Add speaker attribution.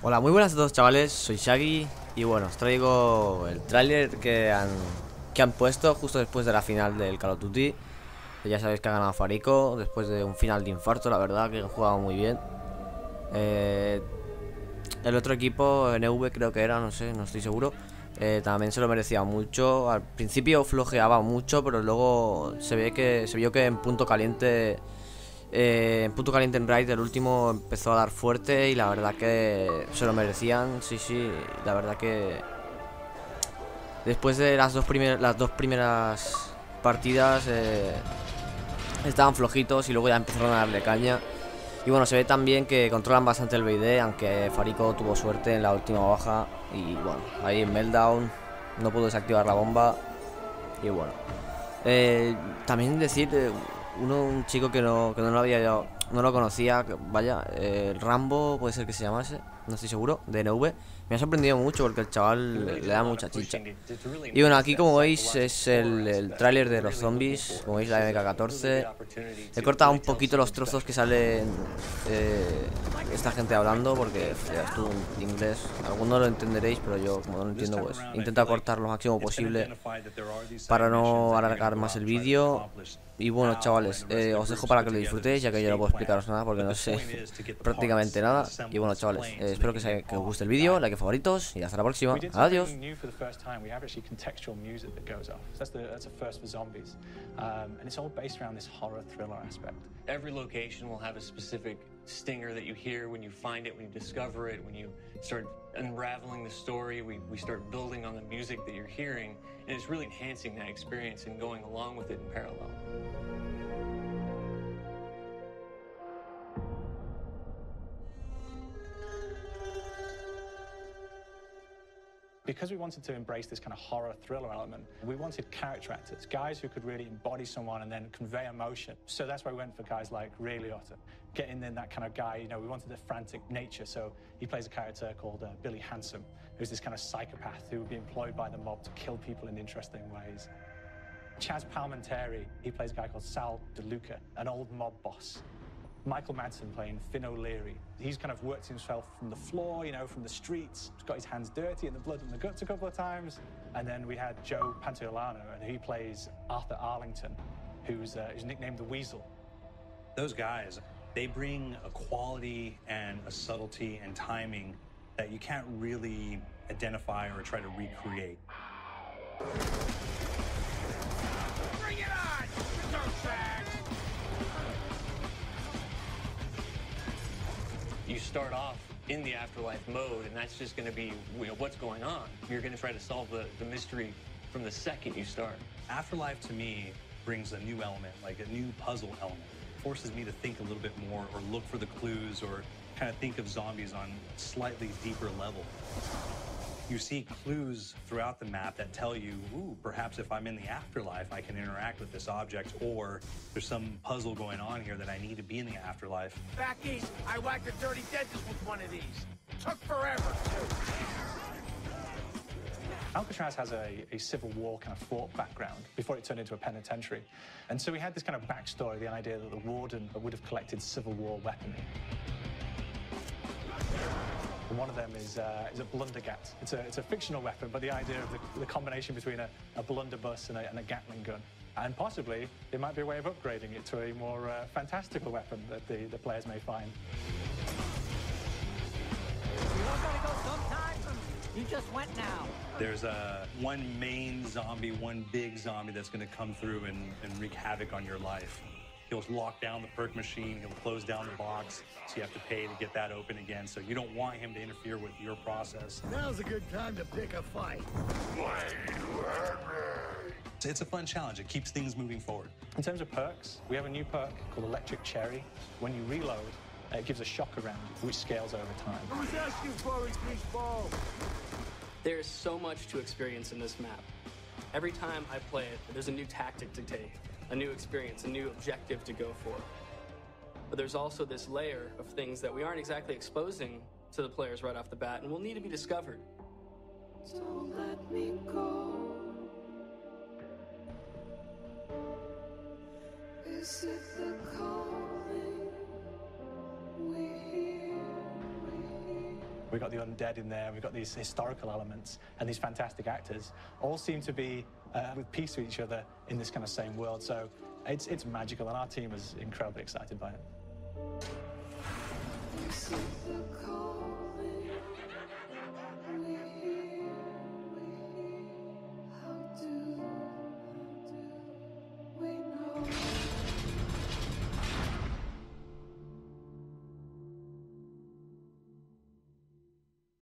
Speaker 1: Hola, muy buenas a todos, chavales, soy Shaggy y bueno, os traigo el tráiler que han puesto justo después de la final del Call of Duty. Ya sabéis que ha ganado Farico después de un final de infarto, la verdad, que han jugado muy bien. El otro equipo, NV creo que era, no sé, no estoy seguro, también se lo merecía mucho. Al principio flojeaba mucho, pero luego se vio que en punto caliente en Raid el último empezó a dar fuerte y la verdad que se lo merecían. Sí, la verdad que después de las dos primeras partidas estaban flojitos y luego ya empezaron a darle caña. Y bueno, se ve también que controlan bastante el BD, aunque Farico tuvo suerte en la última baja. Y bueno, ahí en Meltdown no pudo desactivar la bomba. Y bueno, también decir, un chico que no lo había yo, no lo conocía, vaya, el Rambo puede ser que se llamase, no estoy seguro, de NV. Me ha sorprendido mucho porque el chaval le da mucha chicha. Y bueno, aquí como veis es el tráiler de los zombies, como veis la MK14. He cortado un poquito los trozos que salen esta gente hablando porque ya estuvo en inglés. Algunos lo entenderéis, pero yo como no lo entiendo pues intento cortar lo máximo posible para no alargar más el vídeo. Y bueno, chavales, os dejo para que lo disfrutéis, ya que yo no puedo explicaros nada porque no sé prácticamente nada. Y bueno, chavales, espero que os guste el vídeo, like, favoritos y hasta la próxima. Adiós.
Speaker 2: Every location will have a specific stinger that you hear when you find it, when you discover it, when you start unraveling the story, we start building on the music that you're hearing, and it's really enhancing that experience and going along with it in parallel.
Speaker 3: Because we wanted to embrace this kind of horror thriller element, we wanted character actors, guys who could really embody someone and then convey emotion. So that's why we went for guys like Ray Liotta, getting in that kind of guy, you know, we wanted a frantic nature. So he plays a character called Billy Handsome, who's this kind of psychopath who would be employed by the mob to kill people in interesting ways. Chaz Palminteri, he plays a guy called Sal DeLuca, an old mob boss. Michael Madsen playing Finn O'Leary. He's kind of worked himself from the floor, you know, from the streets. He's got his hands dirty in the blood and the guts a couple of times. And then we had Joe Pantoliano, and he plays Arthur Arlington, who's nicknamed the Weasel.
Speaker 4: Those guys, they bring a quality and a subtlety and timing that you can't really identify or try to recreate.
Speaker 5: Bring it on! Dirtbags!
Speaker 2: You start off in the afterlife mode, and that's just going to be, you know, what's going on. You're going to try to solve the mystery from the second you start.
Speaker 4: Afterlife to me brings a new element, like a new puzzle element. It forces me to think a little bit more or look for the clues or kind of think of zombies on a slightly deeper level. You see clues throughout the map that tell you, ooh, perhaps if I'm in the afterlife, I can interact with this object, or there's some puzzle going on here that I need to be in the afterlife.
Speaker 5: Back east, I whacked a dirty dentist with one of these. Took forever, too.
Speaker 3: Alcatraz has a Civil War kind of fort background before it turned into a penitentiary. And so we had this kind of backstory, the idea that the warden would have collected Civil War weaponry. One of them is a blundergat. It's a fictional weapon, but the idea of the combination between a blunderbuss and a Gatling gun. And possibly, it might be a way of upgrading it to a more fantastical weapon that the players may find.
Speaker 6: You all gotta go sometime? You just went now.
Speaker 4: There's one main zombie, one big zombie that's going to come through and wreak havoc on your life. He'll lock down the perk machine, he'll close down the box, so you have to pay to get that open again. So you don't want him to interfere with your process.
Speaker 5: Now's a good time to pick a fight.
Speaker 4: It's a fun challenge. It keeps things moving forward.
Speaker 3: In terms of perks, we have a new perk called Electric Cherry. When you reload, it gives a shock around, which scales over time.
Speaker 5: Who's asking for it, ball?
Speaker 7: There is so much to experience in this map. Every time I play it, there's a new tactic to take, a new experience, a new objective to go for. But there's also this layer of things that we aren't exactly exposing to the players right off the bat and will need to be discovered.
Speaker 8: Don't let me go. Is it the calling we hear?
Speaker 3: We've got the undead in there, we've got these historical elements, and these fantastic actors all seem to be with peace with each other in this kind of same world. So it's magical, and our team is incredibly excited by it.
Speaker 8: This is the call.